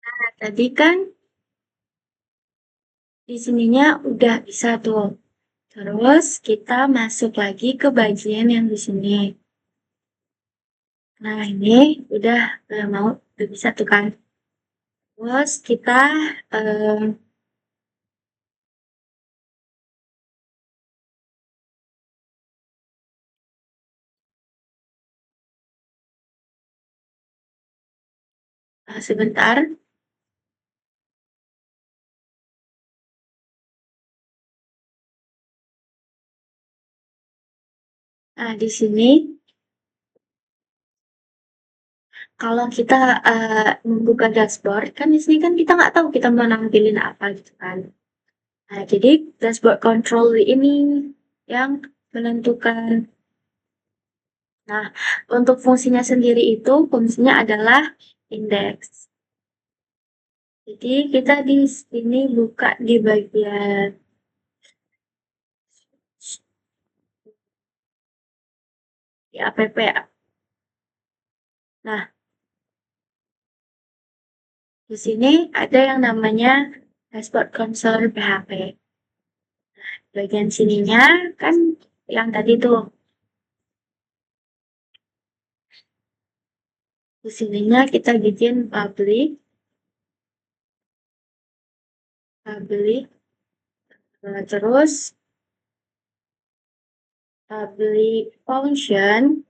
Nah, tadi kan di sininya udah bisa tuh. Terus kita masuk lagi ke bagian yang di sini. Nah, ini udah mau, udah bisa tuh kan. Terus kita em, sebentar. Nah, di sini kalau kita membuka dashboard, kan di sini kan kita nggak tahu kita mau nampilin apa gitu kan. Nah, jadi dashboard control ini yang menentukan. Nah, untuk fungsinya sendiri itu, fungsinya adalah indeks. Jadi kita di sini buka di bagian di app ya. Nah, di sini ada yang namanya dashboard console PHP. Bagian sininya kan yang tadi tuh. Di sininya kita bikin public, terus public function.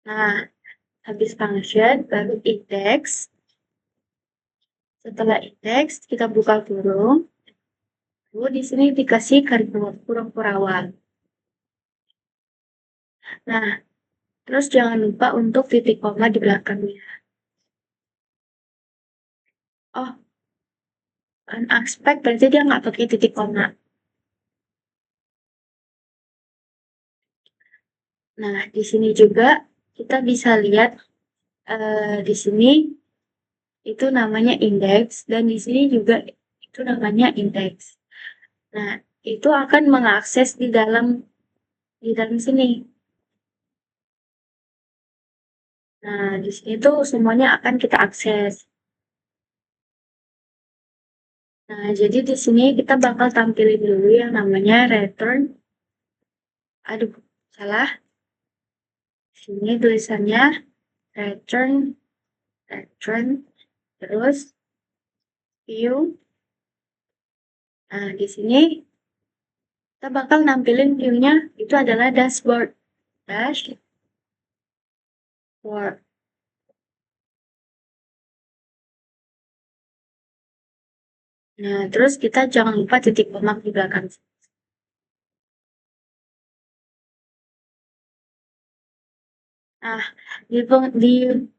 Nah, habis function baru index. Setelah indeks kita buka kurung. Lalu di sini dikasih kurung kurawal. Nah, terus jangan lupa untuk titik koma di belakangnya. Oh, unexpected berarti dia nggak pakai titik koma. Nah, di sini juga kita bisa lihat di sini itu namanya indeks dan di sini juga itu namanya indeks. Nah, itu akan mengakses di dalam sini. Nah, di sini tuh semuanya akan kita akses. Nah, jadi di sini kita bakal tampilin dulu yang namanya return. Aduh, salah. Sini tulisannya return, terus view. Nah, di sini kita bakal nampilin view-nya itu adalah dashboard. Dashboard. Nah, terus kita jangan lupa titik koma di belakang. Nah, di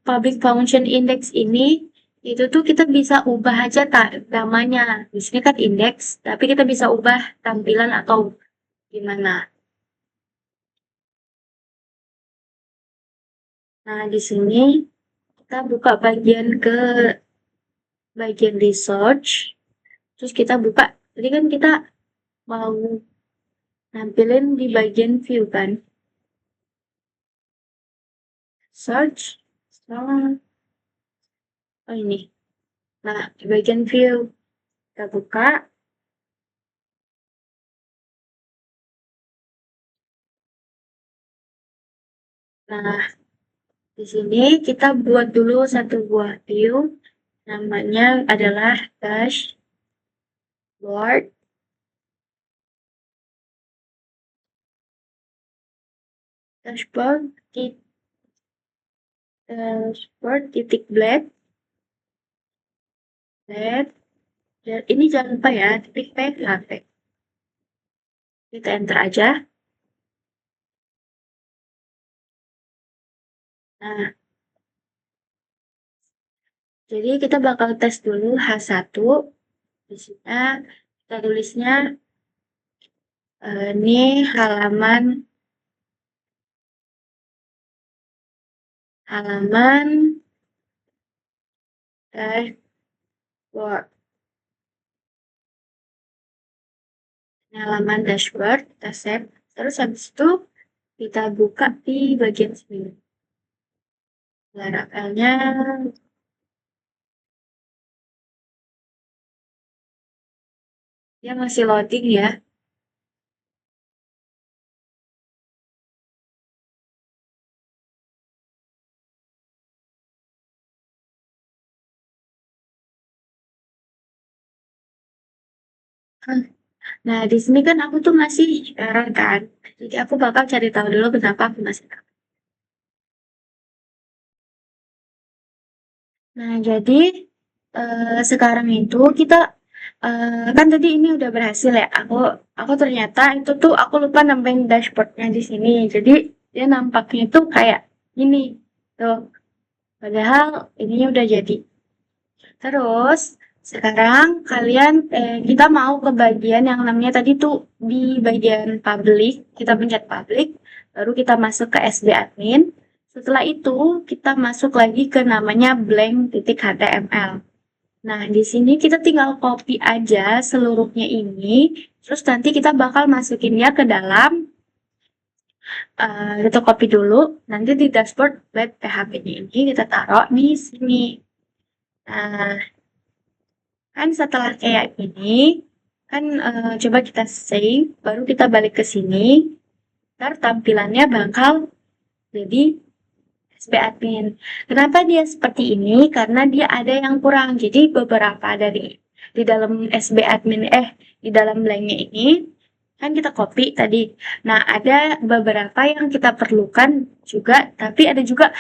public function index ini, itu tuh kita bisa ubah aja tak namanya. Di sini kan index, tapi kita bisa ubah tampilan atau gimana. Nah, di sini kita buka bagian research, terus kita buka, tadi kan kita mau nampilin di bagian view kan. Search, oh ini. Nah, di bagian view, kita buka. Nah, di sini kita buat dulu satu buah view, namanya adalah dashboard. Dashboard, dashboard titik blade. Ini jangan lupa ya, titik PHP. Kita enter aja. Nah, jadi kita bakal tes dulu H1. Di sini kita tulisnya ini halaman dashboard. Halaman dashboard, kita save. Terus habis itu kita buka di bagian sini. Laravelnya dia masih loading ya. Nah, di sini kan aku tuh masih error kan. Jadi aku bakal cari tahu dulu kenapa aku masih error. Nah, jadi sekarang itu kita kan tadi ini udah berhasil ya. Aku ternyata itu tuh aku lupa nambahin dashboardnya di sini. Jadi dia nampaknya tuh kayak gini tuh. Padahal ininya udah jadi. Terus sekarang kita mau ke bagian yang namanya tadi tuh di bagian public, kita pencet public, baru kita masuk ke SB admin. Setelah itu kita masuk lagi ke namanya blank.html. Nah, di sini kita tinggal copy aja seluruhnya ini, terus nanti kita bakal masukinnya ke dalam kita copy dulu, nanti di dashboard web PHP-nya ini kita taruh di sini. Nah, kan setelah kayak gini, kan coba kita save, baru kita balik ke sini, ntar tampilannya bakal jadi SB admin. Kenapa dia seperti ini? Karena dia ada yang kurang. Jadi beberapa dari di dalam SB admin di dalam blanknya ini kan kita copy tadi. Nah, ada beberapa yang kita perlukan juga, tapi ada juga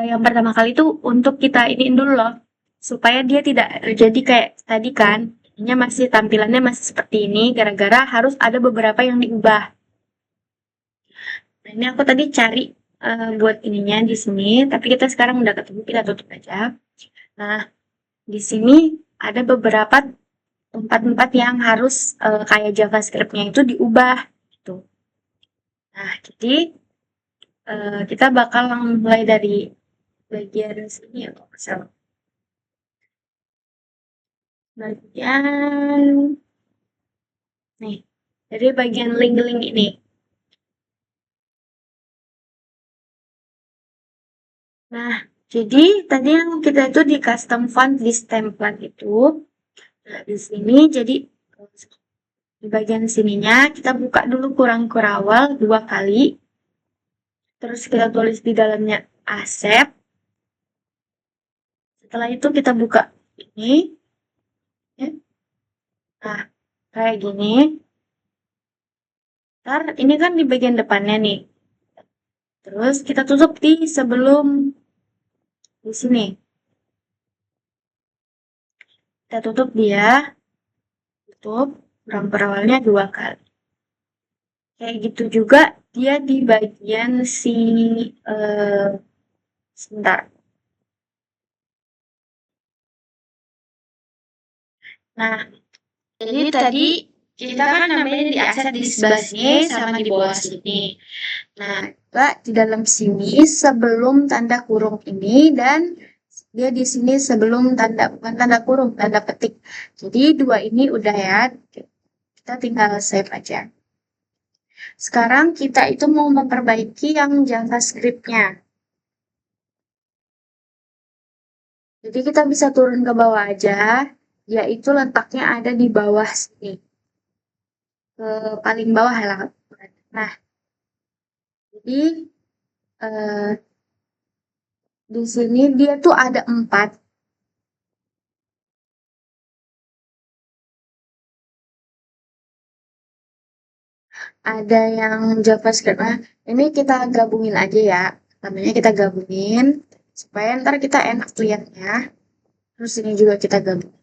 yang pertama kali itu untuk kita iniin dulu loh, supaya dia tidak jadi kayak tadi kan, ininya masih tampilannya masih seperti ini, gara-gara harus ada beberapa yang diubah. Nah, ini aku tadi cari buat ininya di sini, tapi kita sekarang udah ketemu, kita tutup aja. Nah, di sini ada beberapa tempat-tempat yang harus kayak JavaScript-nya itu diubah gitu. Nah, jadi kita bakal mulai dari bagian sini ya, kalau nggak salah. Bagian nih, dari bagian link-link ini. Nah, jadi tadi yang kita itu di custom font list template itu, nah, di sini jadi di bagian sininya kita buka dulu kurang kurawal 2 kali, terus kita tulis di dalamnya accept. Setelah itu kita buka ini, ya. Nah, kayak gini. Ntar ini kan di bagian depannya nih. Terus kita tutup di sebelum di sini. Kita tutup dia, tutup kurang perawalnya 2 kali. Kayak gitu juga dia di bagian sebentar. Nah, jadi tadi kita kan namanya di aset di sebelah sini sama di bawah sini. Nah, juga di dalam sini sebelum tanda kurung ini dan dia di sini sebelum bukan tanda kurung, tanda petik. Jadi 2 ini udah ya. Kita tinggal save aja. Sekarang kita itu mau memperbaiki yang JavaScript-nya. Jadi kita bisa turun ke bawah aja, yaitu letaknya ada di bawah sini. Ke paling bawah lah. Nah, jadi di sini dia tuh ada 4. Ada yang JavaScript. Nah, ini kita gabungin aja ya. Namanya kita gabungin supaya ntar kita enak lihatnya. Terus ini juga kita gabung.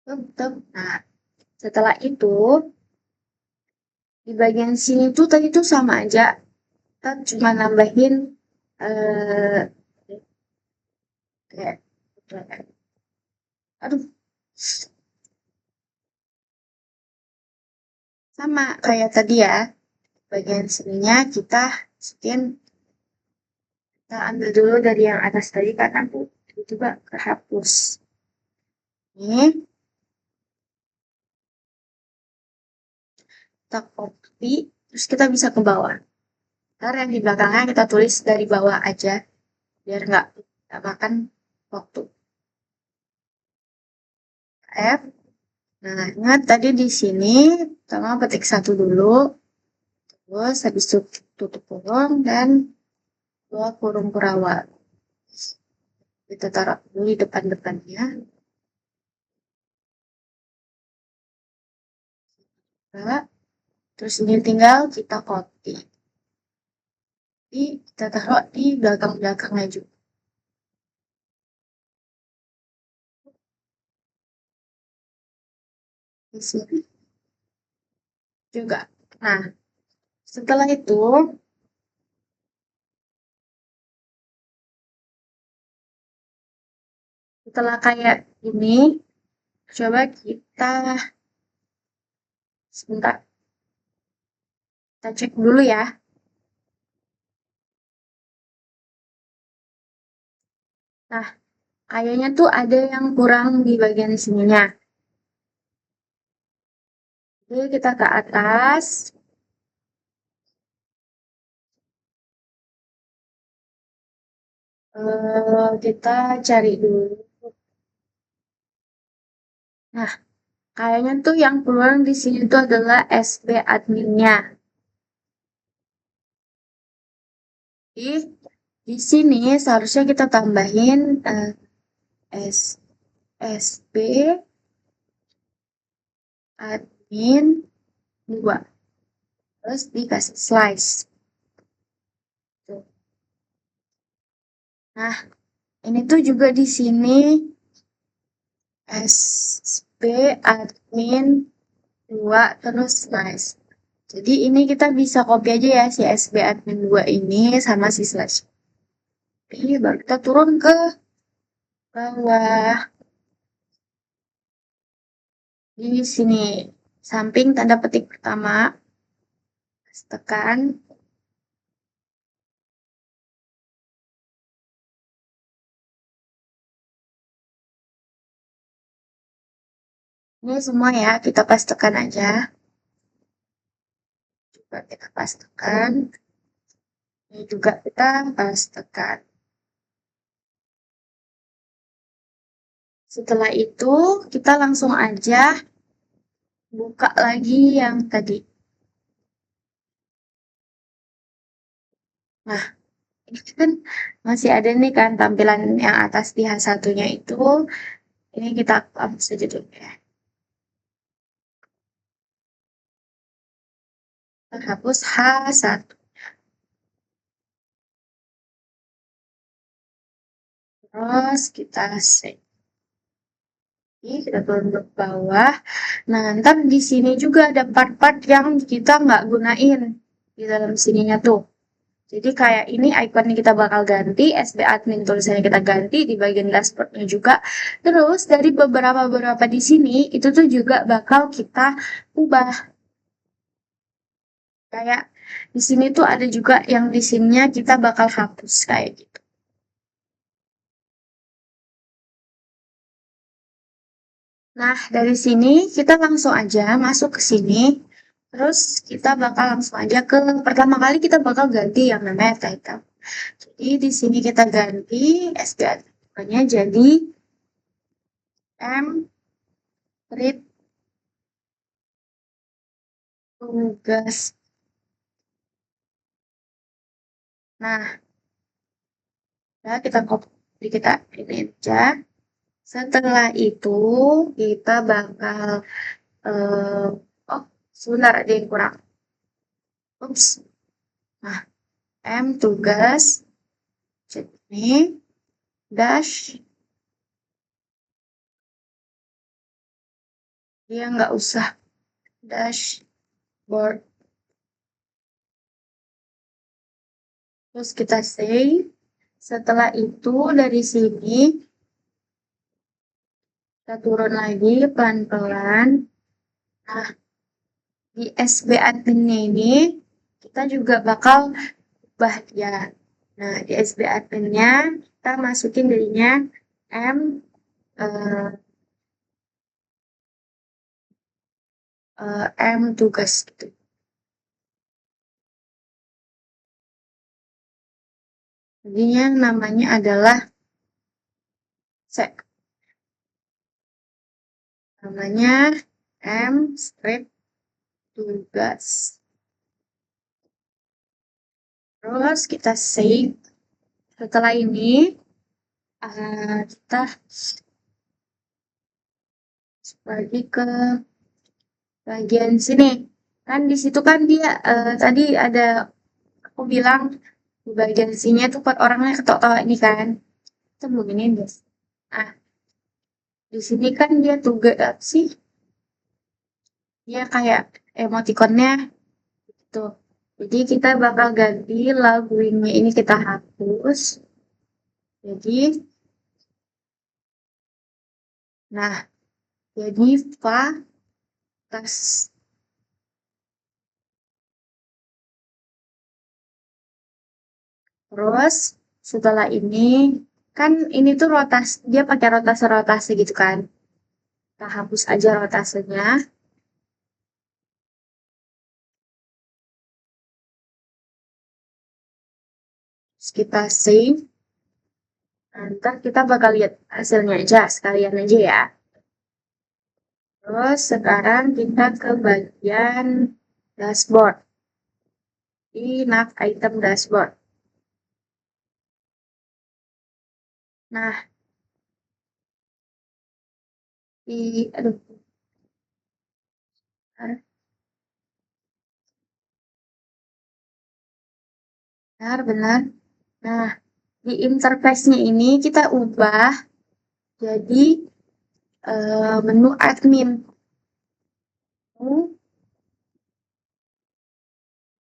Nah, setelah itu di bagian sini tuh tadi tuh sama aja. Kita cuma nambahin kayak aduh, sama kayak tadi ya. Bagian sininya kita masukin, kita ambil dulu dari yang atas tadi karena aku tiba-tiba kehapus. Ini kita copy, terus kita bisa ke bawah. Ntar yang di belakangnya kita tulis dari bawah aja, biar nggak makan waktu. F. Nah, ingat tadi di sini, pertama petik 1 dulu, terus habis itu tutup kurung, dan dua kurung kurawal. Kita taruh dulu di depan-depannya. Terus ini tinggal kita copy. Jadi kita taruh di belakang-belakangnya juga. Di sini juga. Nah, setelah itu, setelah kayak ini, coba kita sebentar, kita cek dulu ya. Nah, kayaknya tuh ada yang kurang di bagian sininya. Jadi kita ke atas. Kita cari dulu. Nah, kayaknya tuh yang kurang di sini tuh adalah SB adminnya. Jadi di sini seharusnya kita tambahin S SB admin 2. Terus dikasih slice. Tuh. Nah, ini tuh juga di sini SB admin 2 terus slice. Jadi ini kita bisa copy aja ya si SB admin 2 ini sama si slash. Ini baru kita turun ke bawah. Di sini samping tanda petik pertama. Tekan. Ini semua ya, kita pastekan aja. Coba kita pastekan. Ini juga kita pastekan. Setelah itu, kita langsung aja buka lagi yang tadi. Nah, ini kan masih ada nih kan tampilan yang atas di H1-nya itu. Ini kita hapus saja dulu ya. Kita hapus H1. Terus kita save. Kita turun ke bawah. Nah, ntar di sini juga ada part-part yang kita nggak gunain di dalam sininya tuh. Jadi kayak ini ikonnya kita bakal ganti, SB admin tulisannya kita ganti di bagian dashboardnya juga. Terus dari beberapa di sini itu tuh juga bakal kita ubah. Kayak di sini tuh ada juga yang di sininya kita bakal hapus kayak gitu. Nah, dari sini kita langsung aja masuk ke sini. Terus kita bakal langsung aja ke pertama kali kita bakal ganti yang namanya title. Jadi di sini kita ganti SPA-nya jadi M read tugas. Nah, ya kita copy kita ini aja. Setelah itu kita bakal oh sebentar ada yang kurang. Ups. Nah, M tugas. Jadi dash dia nggak usah dashboard. Terus kita save. Setelah itu dari sini kita turun lagi pelan-pelan. Nah, di SB adminnya ini kita juga bakal ubah ya. Nah, di SB adminnya kita masukin jadinya M M tugas gitu. Jadinya namanya adalah namanya M script tugas. Terus kita save. Setelah ini kita pergi ke bagian sini. Kan di situ kan dia tadi ada aku bilang di bagian sini tuh buat orangnya ketok-tok ini kan. Kita begini guys. Ah, di sini kan dia tugas apa sih? Dia kayak emoticonnya gitu. Jadi kita bakal ganti lagunya ini kita hapus. Jadi, nah, jadi fa tas. Terus setelah ini kan ini tuh rotasi, dia pakai rotasi-rotasi gitu kan. Kita hapus aja rotasenya. Terus kita save. Ntar kita bakal lihat hasilnya aja, sekalian aja ya. Terus sekarang kita ke bagian dashboard. Di nav item dashboard. Nah, aduh, benar. Nah, di interface-nya ini kita ubah jadi menu admin.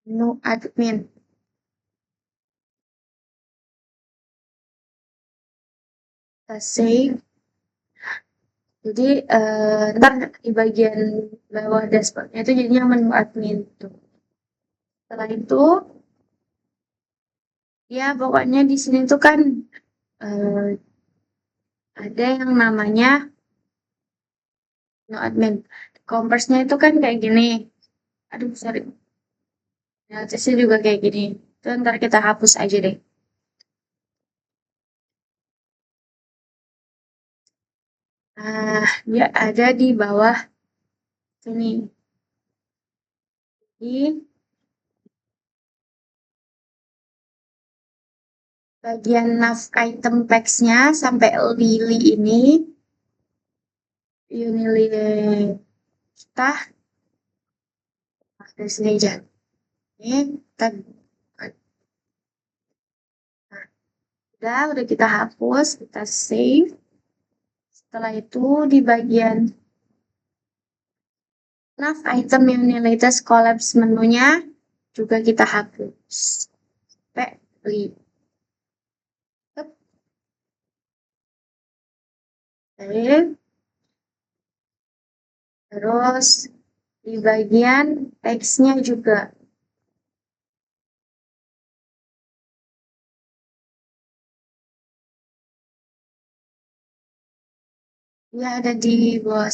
Menu admin. Kita save. Jadi ntar di bagian bawah dashboardnya itu jadinya menu admin tuh. Setelah itu ya pokoknya di sini tuh kan ada yang namanya menu admin. Compass-nya itu kan kayak gini. Aduh, sorry. Notice-nya juga kayak gini. Itu ntar kita hapus aja deh. Nah, dia ada di bawah sini. Di bagian nav item text-nya sampai lili ini. Unili kita dari sini aja. Ini kita udah kita hapus, kita save. Setelah itu di bagian nav item Unilatest collapse menunya juga kita hapus. Oke. Terus di bagian teksnya juga. Ya ada di bawah.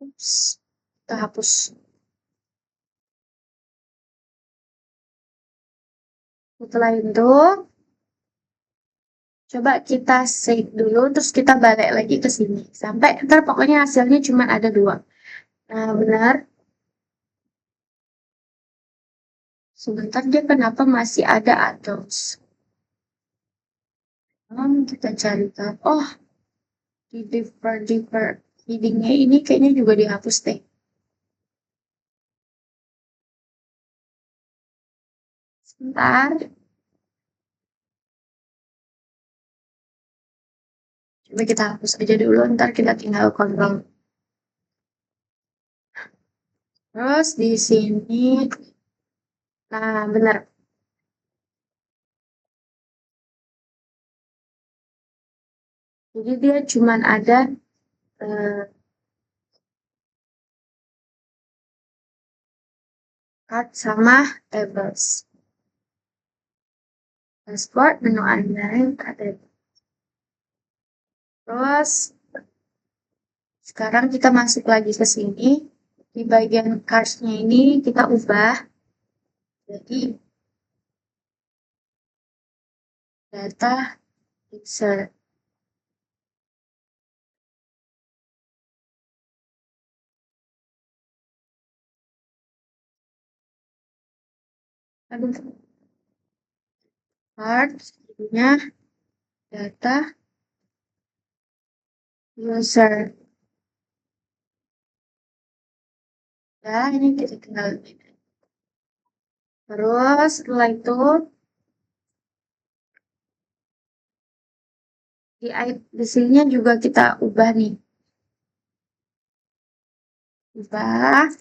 Ups, kita hapus. Setelah itu, coba kita save dulu, terus kita balik lagi ke sini. Sampai ntar pokoknya hasilnya cuma ada 2. Nah, benar. Sebentar dia kenapa masih ada addons. Kita cari tahu. Oh, di deeper headingnya ini kayaknya juga dihapus deh. Sebentar. Coba kita hapus aja dulu, ntar kita tinggal kontrol. Terus di sini, nah benar. Jadi dia cuman ada card sama tables. dashboard, menu online, ada. Terus sekarang kita masuk lagi ke sini. Di bagian cars-nya ini kita ubah jadi data user. Aduh, cars, jadinya data user. Ya, ini kita tinggal. Terus setelah itu di sini juga kita ubah nih. Ubah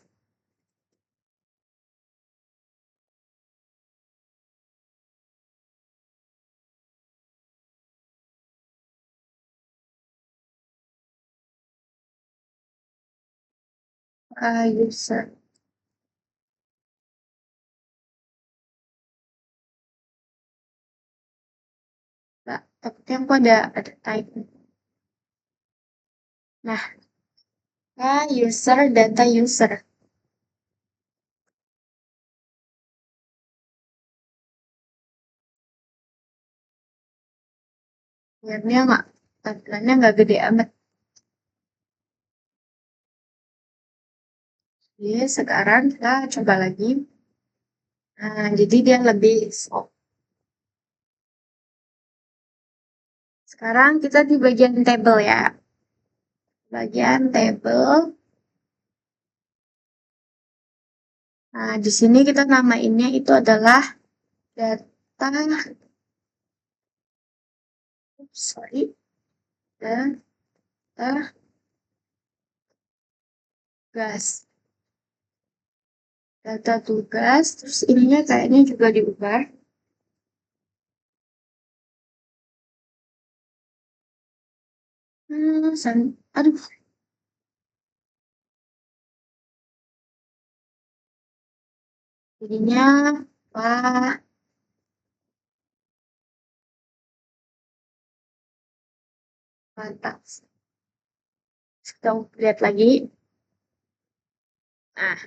user. Nah, takutnya aku ada type. Nah, user data user. Biarnya nggak tampilannya nggak gede amat. Jadi sekarang kita coba lagi. Nah, jadi dia lebih soft. Sekarang kita di bagian table ya. Bagian table. Nah, di sini kita namainnya itu adalah data, sorry, data tugas. Data tugas, terus ininya kayaknya juga diubah. Aduh, jadinya wah, mantap. Kita lihat lagi. Nah,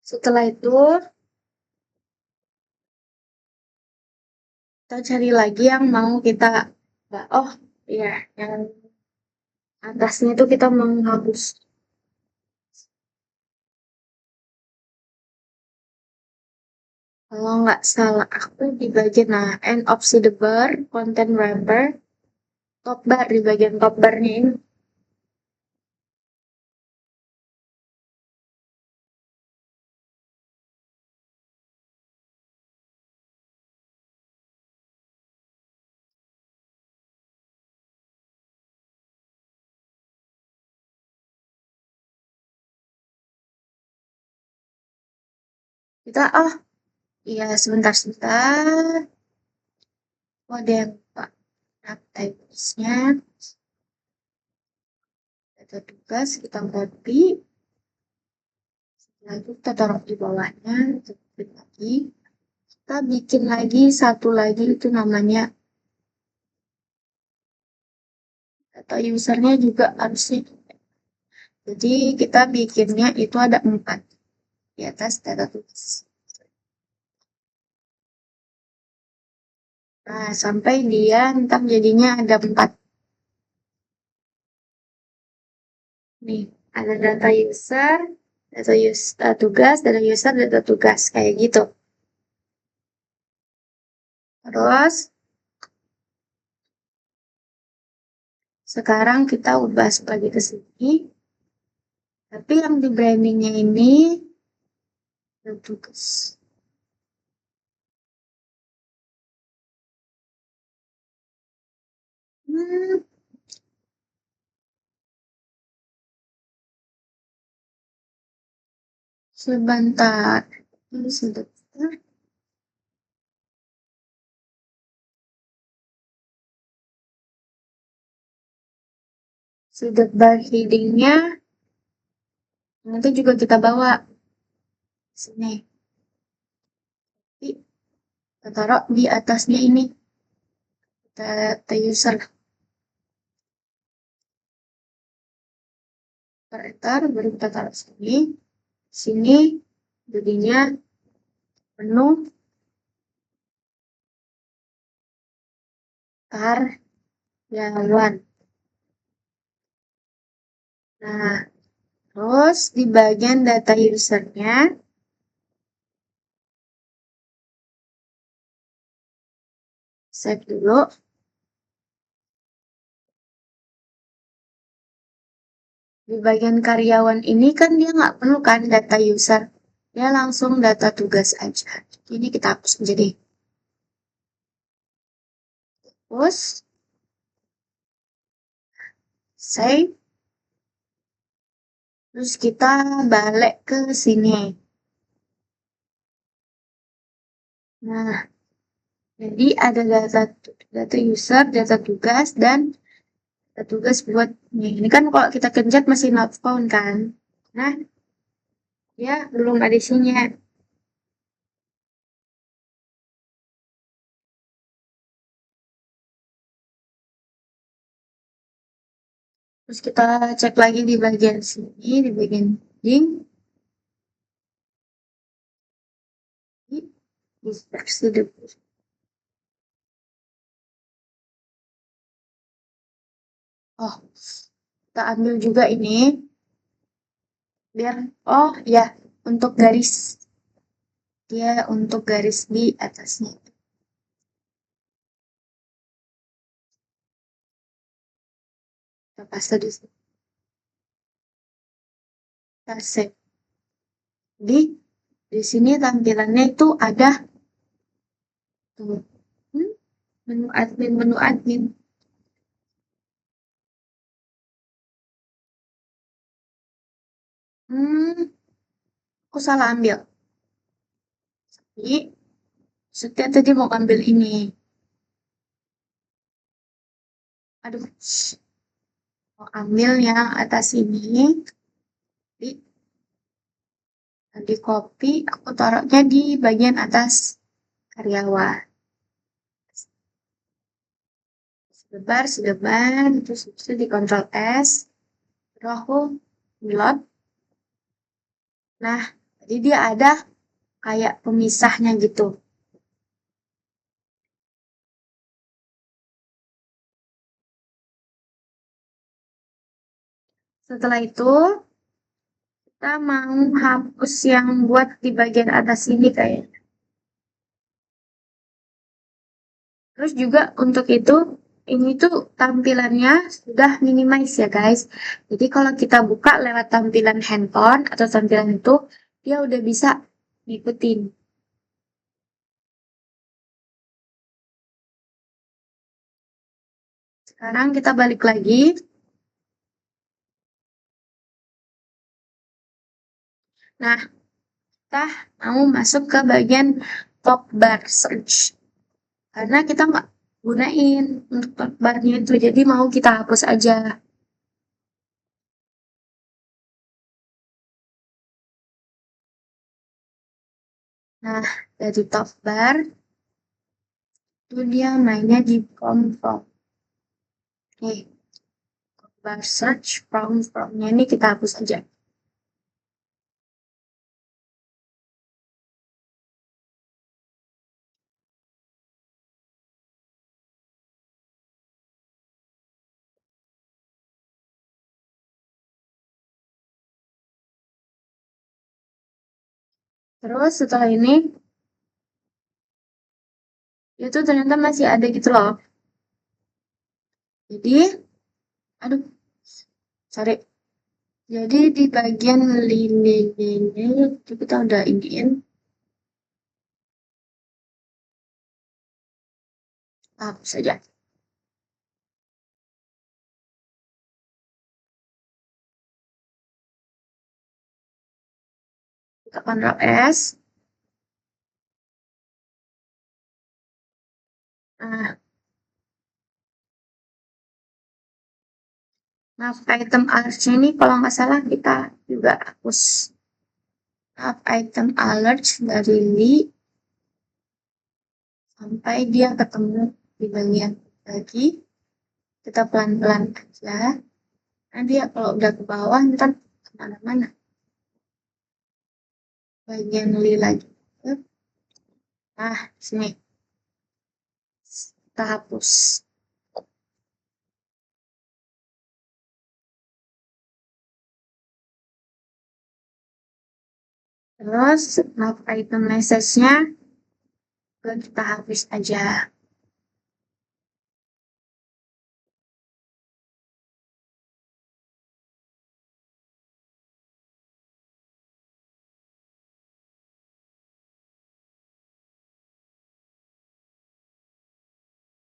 setelah itu kita cari lagi yang mau kita, oh iya, yang atasnya itu kita mau hapus. Kalau nggak salah aku di bagian end of sidebar, content wrapper, top bar di bagian top barnya ini. Kita, oh iya sebentar. Oh ada yang lupa. Nah, typesnya, data tugas kita copy. Setelah itu kita taruh di bawahnya, kita klik lagi. Kita bikin lagi satu lagi itu namanya data usernya juga harusnya. Jadi kita bikinnya itu ada 4 di atas data tugas. Nah, sampai dia ntar jadinya ada 4. Nih, ada data user, tugas, data user, data tugas. Kayak gitu. Terus, sekarang kita ubah sebagai ke sini. Tapi yang di brandingnya ini, data tugas. Hmm, sebentar. Ini sebentar. Sidebar headingnya Nanti juga kita bawa sini. Jadi, kita taruh di atasnya ini. Data user. Enter, baru kita taruh sini. Sini, jadinya menu karyawan. Nah, terus di bagian data usernya, save dulu. Di bagian karyawan ini kan dia nggak perlu kan data user. Dia langsung data tugas aja. Ini kita hapus aja deh. Terus, save. Terus kita balik ke sini. Nah, jadi ada data user, data tugas, dan data tugas buat nih. Ini kan kalau kita kencet masih not found kan. Nah, ya belum ada isinya. Terus kita cek lagi di bagian sini, di bagian link. Di versi oh, kita ambil juga ini. Biar, oh ya, untuk garis. Dia untuk garis di atasnya. Kita paste di sini. Kita save. Di sini tampilannya itu ada tuh, menu admin, menu admin. Aku salah ambil. Jadi, setiap tadi mau ambil ini. Aduh, mau ambil yang atas ini. Di copy, aku taruhnya di bagian atas karyawan. Sedebar, terus itu di Ctrl S. Terus aku load. Nah, jadi dia ada kayak pemisahnya gitu. Setelah itu, kita mau hapus yang buat di bagian atas ini kayaknya. Terus juga untuk itu, ini tuh tampilannya sudah minimize ya guys. Jadi kalau kita buka lewat tampilan handphone atau tampilan itu, dia udah bisa ngikutin. Sekarang kita balik lagi. Nah, kita mau masuk ke bagian top bar search. Karena kita nggak gunain untuk top barnya itu, jadi mau kita hapus aja. Nah, dari top bar, itu dia mainnya di from. Oke, top bar search from-nya ini kita hapus aja. Terus setelah ini, itu ternyata masih ada gitu loh. Jadi, aduh, sorry. Jadi di bagian ini, kita udah iniin. Hapus saja. Kita Ctrl S. Nah, Nah, item alerts ini kalau nggak salah kita juga hapus. Nah, item alerts dari Li sampai dia ketemu di bagian lagi. Kita pelan-pelan aja. Nanti ya kalau udah ke bawah ntar kemana-mana. Bagian Li lagi. Nah, sini. Kita hapus. Terus, nav item message-nya kita hapus aja.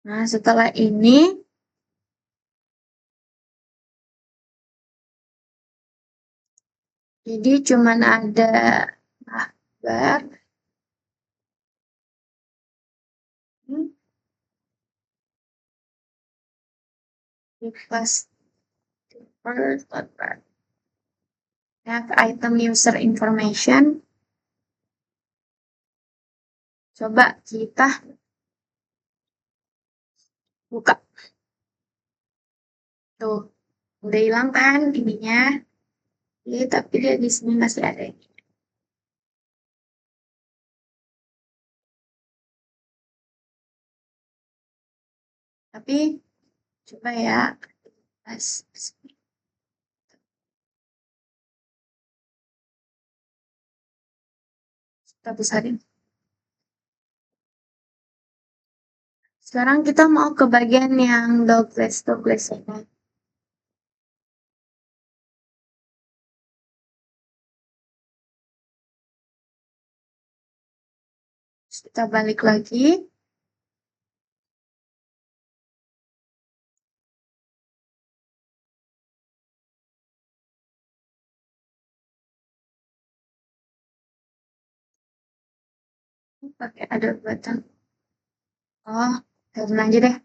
Nah, setelah ini jadi cuman ada bar request first have item user information. Coba kita buka. Tuh, udah hilang kan ininya. Tapi dia di sini masih ada. Tapi coba ya. Kita besarin. Sekarang kita mau ke bagian yang dogless ini. Kita balik lagi. Pakai ada button. Oh, turun aja deh.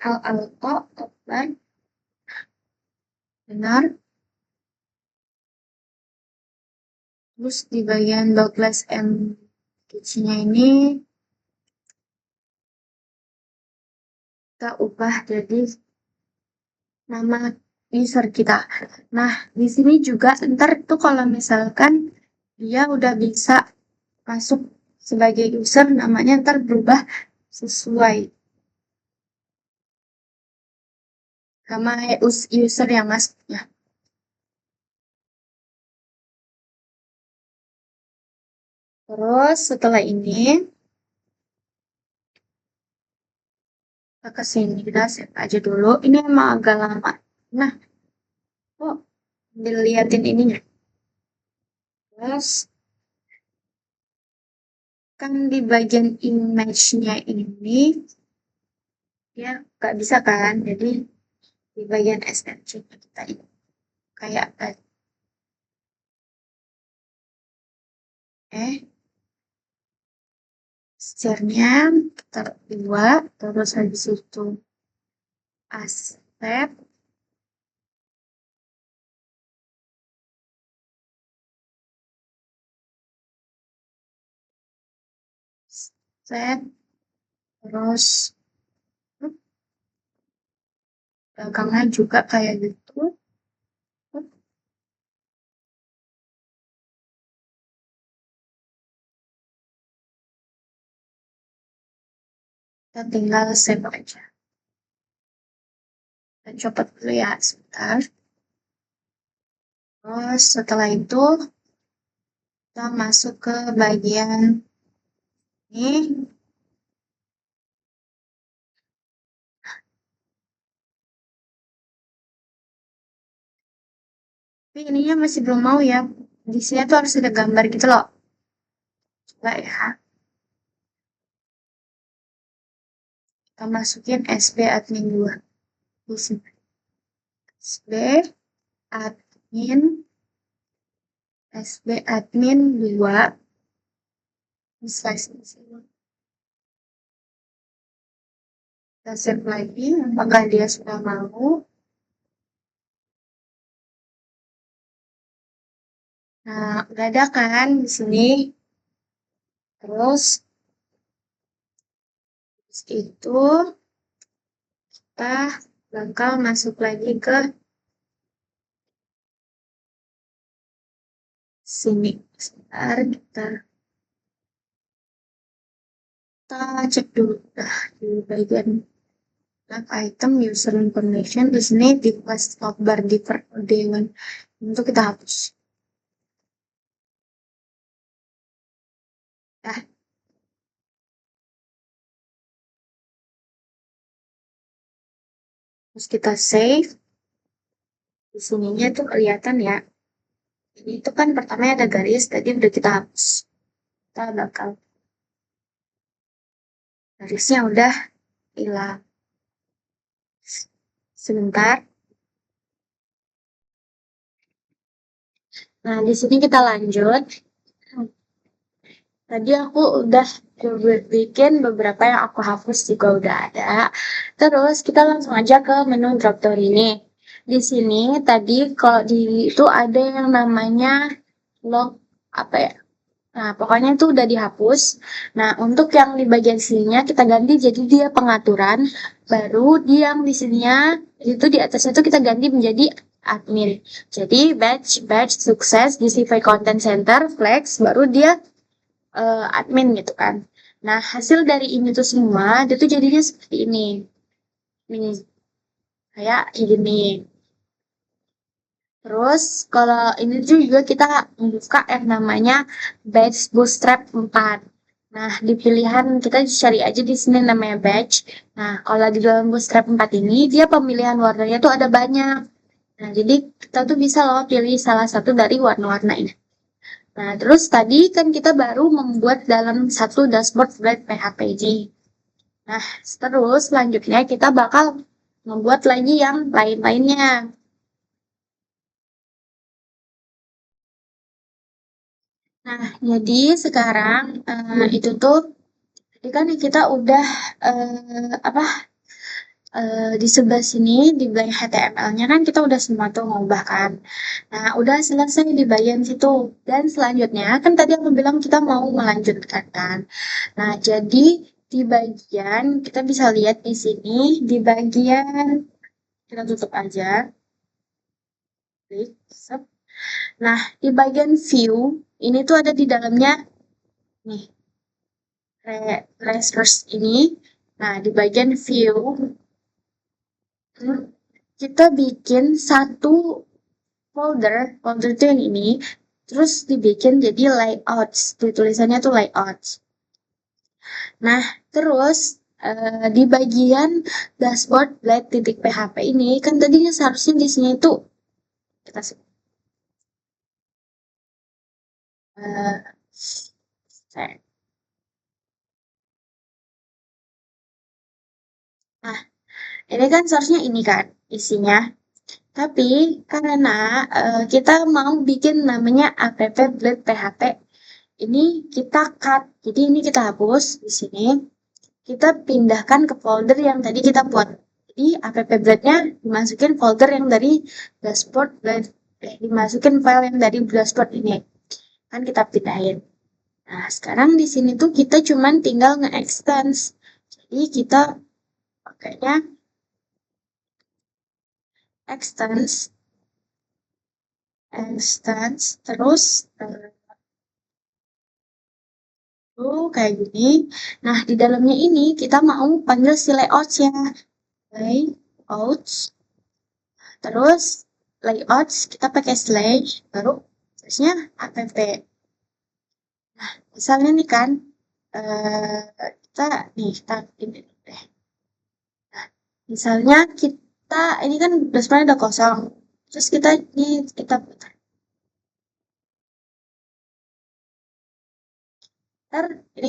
Auto, open. Benar. Terus di bagian dogless nya ini kita ubah jadi nama user kita. Nah, di sini juga ntar tuh kalau misalkan dia udah bisa masuk sebagai user, namanya ntar berubah sesuai sama user yang masuknya. Terus setelah ini kita kesini, kita save aja dulu. Ini emang agak lama. Nah, kok dilihatin ininya. Terus kan di bagian image-nya ini ya nggak bisa kan, jadi di bagian SRC kita ini kayak share-nya kedua, terus habis itu aset, set, terus belakangnya juga kayak gitu. Kita tinggal save aja. Dan coba dulu ya sebentar. Terus setelah itu kita masuk ke bagian ini. Tapi ininya masih belum mau ya. Di sini tuh harus ada gambar gitu loh. Coba ya. Kita masukin SB admin 2 di sini. SB admin 2 di sini. Kita save lagi, apakah dia sudah mau. Nah, udah ada kan di sini. Terus itu kita bakal masuk lagi ke sini. Sebentar, kita cek dulu dah di bagian lab item user information. Di sini di stop bar di dewan untuk kita hapus. Nah, terus kita save. Di sininya tuh kelihatan ya. Ini itu kan pertama ada garis, tadi udah kita hapus. Kita bakal garisnya udah hilang. Sebentar. Nah, di sini kita lanjut. Tadi aku udah bikin beberapa yang aku hapus juga udah ada. Terus kita langsung aja ke menu drop down ini. Di sini tadi kalau di itu ada yang namanya log apa ya? Nah, pokoknya itu udah dihapus. Nah, untuk yang di bagian sininya kita ganti jadi dia pengaturan. Baru di yang di sininya itu di atasnya itu kita ganti menjadi admin. Jadi batch sukses di CV Content Center flex baru dia admin gitu kan. Nah, hasil dari ini tuh semua dia tuh jadinya seperti ini. Nih, kayak gini. Terus kalau ini juga kita buka yang namanya batch bootstrap 4. Nah, di pilihan kita cari aja di sini namanya batch. Nah, kalau di dalam bootstrap 4 ini dia pemilihan warnanya tuh ada banyak. Nah, jadi kita tuh bisa loh pilih salah satu dari warna-warna ini. Nah, terus tadi kan kita baru membuat dalam satu dashboard Blade PHP ini. Nah, terus selanjutnya kita bakal membuat lagi yang lain-lainnya. Nah, jadi sekarang itu tuh tadi kan kita udah apa di sebelah sini di bagian HTML-nya kan kita udah semua tuh ngubah kan. Nah, udah selesai di bagian situ. Dan selanjutnya kan tadi aku bilang kita mau melanjutkan kan. Nah, jadi di bagian kita bisa lihat di sini di bagian kita tutup aja. Klik, Nah, di bagian view ini tuh ada di dalamnya nih resource ini. Nah, di bagian view kita bikin satu folder itu yang ini, terus dibikin jadi layouts, tulisannya tuh layouts. Nah, terus di bagian dashboard blade.php ini kan tadinya seharusnya di sini tuh kita nah, ini kan seharusnya ini kan isinya. Tapi karena kita mau bikin namanya app blade php, ini kita cut. Jadi ini kita hapus di sini. Kita pindahkan ke folder yang tadi kita buat. Jadi app blade-nya dimasukin folder yang dari dashboard blade, dimasukin file yang dari dashboard ini. Kan kita pindahin. Nah, sekarang di sini tuh kita cuman tinggal nge-extend. Jadi kita pakainya extends terus kayak gini. Nah, di dalamnya ini kita mau panggil si layouts-nya. Layouts. Terus layouts kita pakai slash baru terusnya app. Nah, misalnya nih kan kita kita ini deh. Nah, misalnya kita ini kan dashboard udah kosong. Terus kita ini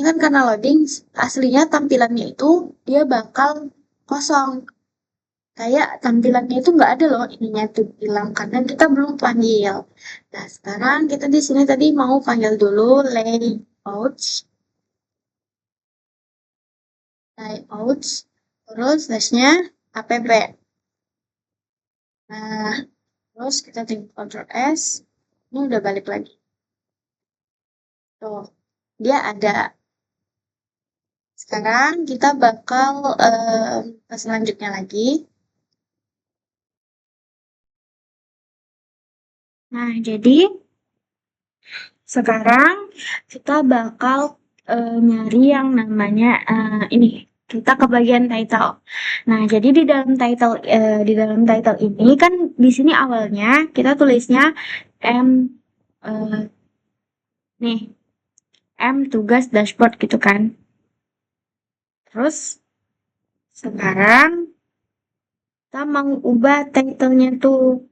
kan karena loading, aslinya tampilannya itu dia bakal kosong. Kayak tampilannya itu nggak ada loh ininya tuh bilang karena kita belum panggil. Nah, sekarang kita di sini tadi mau panggil dulu layouts. terus slashnya app. Nah, terus kita tinggal Ctrl S, ini udah balik lagi. Tuh, dia ada. Sekarang kita bakal ke selanjutnya lagi. Nah, jadi sekarang kita bakal nyari yang namanya ini. Kita ke bagian title. Nah, jadi di dalam title ini kan di sini awalnya kita tulisnya M eh, nih M tugas dashboard gitu kan. Terus sekarang kita mau ubah title-nya tuh.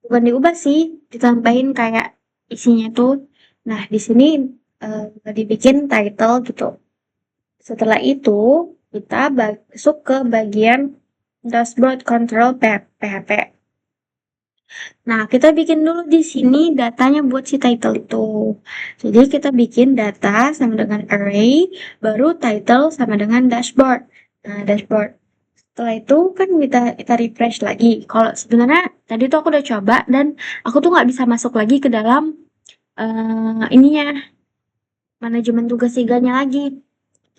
Bukan diubah sih, ditambahin kayak isinya tuh. Nah, di sini dibikin title gitu. Setelah itu, kita masuk ke bagian dashboard control PHP. Nah, kita bikin dulu di sini datanya buat si title itu. Jadi, kita bikin data sama dengan array, baru title sama dengan dashboard. Nah, dashboard. Setelah itu kan kita refresh lagi. Kalau sebenarnya tadi tuh aku udah coba dan aku tuh nggak bisa masuk lagi ke dalam ininya manajemen tugas tiganya lagi.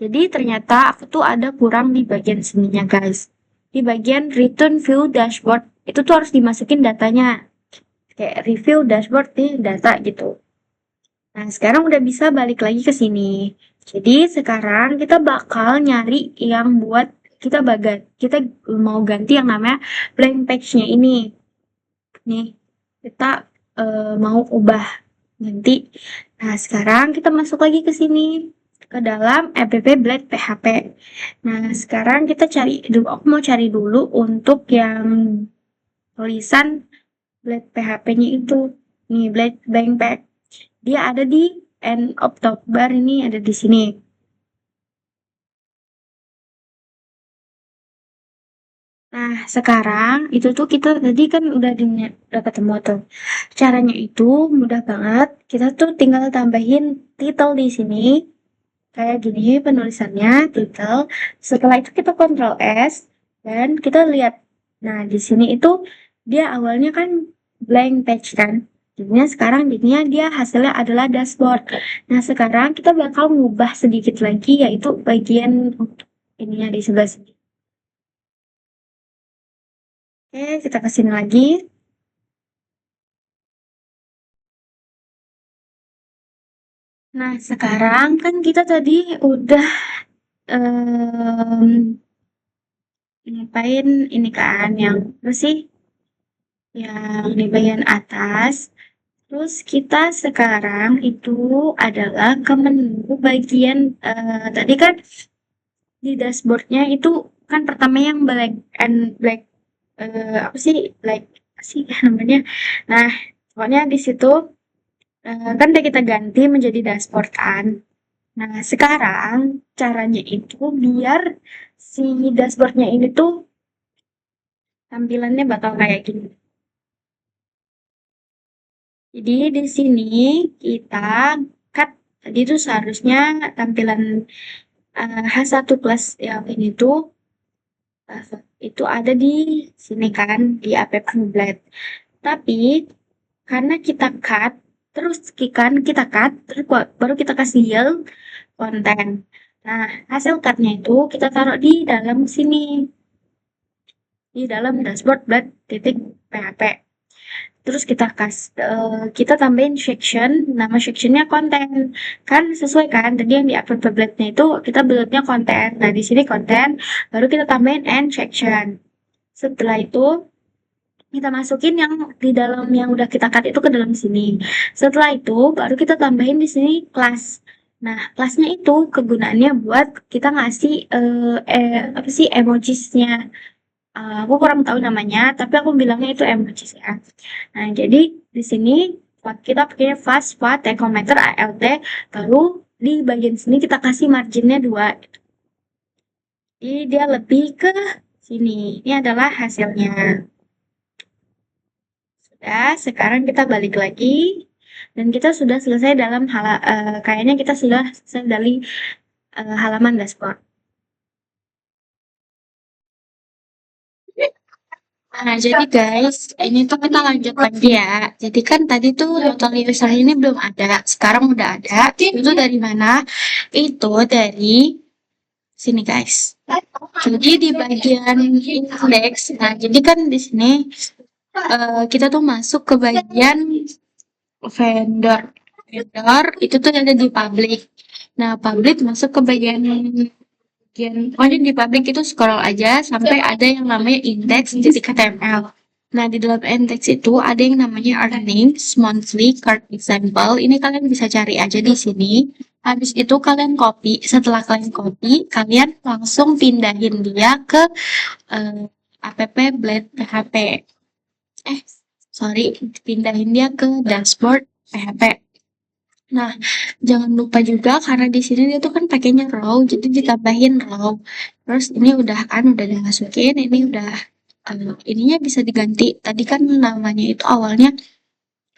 Jadi ternyata aku tuh ada kurang di bagian sininya guys. Di bagian return view dashboard itu tuh harus dimasukin datanya. Kayak review dashboard di data gitu. Nah, sekarang udah bisa balik lagi ke sini. Jadi sekarang kita bakal nyari yang buat kita mau ganti yang namanya blank page-nya ini. Nih, kita mau ubah ganti. Nah, sekarang kita masuk lagi ke sini ke dalam app Blade PHP. Nah, sekarang kita cari dulu. Aku mau cari dulu untuk yang tulisan Blade PHP-nya itu. Nih, Blade Blank Page. Dia ada di end of top bar ini ada di sini. Nah, sekarang itu tuh kita tadi kan udah ketemu tuh. Caranya itu mudah banget. Kita tuh tinggal tambahin title di sini. Kayak gini penulisannya, title. Setelah itu kita Ctrl S dan kita lihat. Nah, di sini itu dia awalnya kan blank page kan. Jadinya sekarang jadinya dia hasilnya adalah dashboard. Nah, sekarang kita bakal ngubah sedikit lagi yaitu bagian ininya di sebelah sini. Oke, kita kesini lagi. Nah, sekarang kan kita tadi udah ngapain ini kan yang apa sih? Yang di bagian atas. Terus kita sekarang itu adalah ke menu bagian tadi kan di dashboardnya itu kan pertama yang black apa sih black apa sih namanya. Nah, pokoknya di situ kan udah kita ganti menjadi dashboard kan. Nah, sekarang caranya itu biar si dashboardnya ini tuh tampilannya bakal kayak gini. Jadi di sini kita cut tadi itu seharusnya tampilan H1 plus yang ini tuh itu ada di sini kan di app Blade. Tapi karena kita cut terus kita cut terus baru kita kasih yield konten. Nah, hasil cutnya itu kita taruh di dalam sini di dalam dashboard Blade titik PHP. Terus kita tambahin section, nama sectionnya konten. Kan sesuai kan, tadi yang di upload tabletnya itu kita buildnya konten. Nah, di sini konten, baru kita tambahin and section. Setelah itu, kita masukin yang di dalam yang udah kita cut itu ke dalam sini. Setelah itu, baru kita tambahin di sini kelas. Nah, kelasnya itu kegunaannya buat kita ngasih apa sih emojisnya. Aku kurang tahu namanya, tapi aku bilangnya itu emojis ya. Nah, jadi di sini kita pakai fast fat tekometer ALT, baru di bagian sini kita kasih marginnya 2. Jadi dia lebih ke sini. Ini adalah hasilnya. Sudah, sekarang kita balik lagi dan kita sudah selesai kayaknya kita sudah selesai dari halaman dashboard. Nah, jadi guys, ini tuh kita lanjut lagi ya. Jadi kan tadi tuh total user ini belum ada, sekarang udah ada. Itu dari mana? Itu dari sini guys. Jadi di bagian index, nah jadi kan di sini kita tuh masuk ke bagian vendor. Vendor itu tuh ada di public. Nah, public masuk ke pokoknya di public itu scroll aja sampai ada yang namanya index.html. Nah, di dalam index itu ada yang namanya earnings, monthly, card example. Ini kalian bisa cari aja di sini. Habis itu kalian copy. Setelah kalian copy, kalian langsung pindahin dia ke app Blade PHP. Pindahin dia ke dashboard PHP. Nah, jangan lupa juga karena di sini dia tuh kan pakainya raw, jadi ditambahin raw. Terus ini udah dimasukin, ini udah ininya bisa diganti. Tadi kan namanya itu awalnya,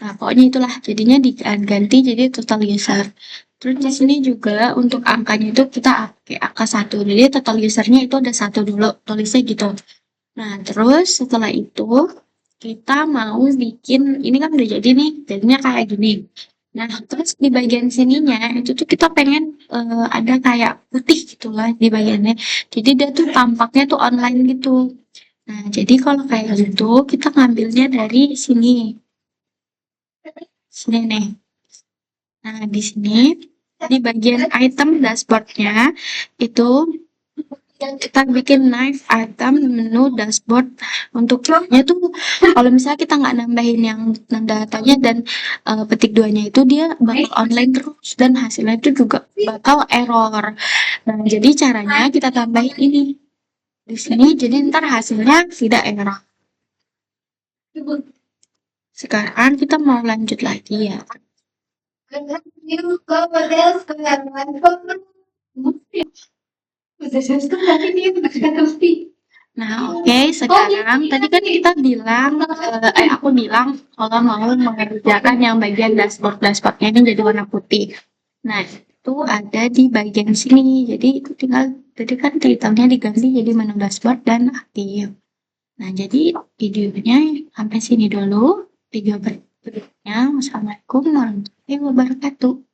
nah pokoknya itulah jadinya diganti jadi total user. Terus di sini juga untuk angkanya itu kita pakai angka 1. Jadi total usernya itu ada 1 dulu, tulisnya gitu. Nah, terus setelah itu kita mau bikin, ini kan udah jadi nih, jadinya kayak gini. Nah, terus di bagian sininya itu tuh kita pengen ada kayak putih gitulah di bagiannya. Jadi dia tuh tampaknya tuh online gitu. Nah, jadi kalau kayak gitu kita ngambilnya dari sini. Sini nih. Nah, di sini di bagian item dashboardnya itu kita bikin knife item menu dashboard. Untuknya tuh kalau misalnya kita nggak nambahin yang datanya dan petik duanya itu dia bakal online terus dan hasilnya itu juga bakal error. Nah, jadi caranya kita tambahin ini di sini jadi ntar hasilnya tidak error. Sekarang kita mau lanjut lagi ya. Nah, oke, sekarang tadi kan kita bilang, aku bilang kalau mau mengerjakan yang bagian dashboardnya ini jadi warna putih. Nah, itu ada di bagian sini. Jadi itu tinggal, tadi kan titelnya diganti jadi menu dashboard dan aktif. Nah, jadi videonya sampai sini dulu. Video berikutnya. Wassalamualaikum warahmatullahi wabarakatuh.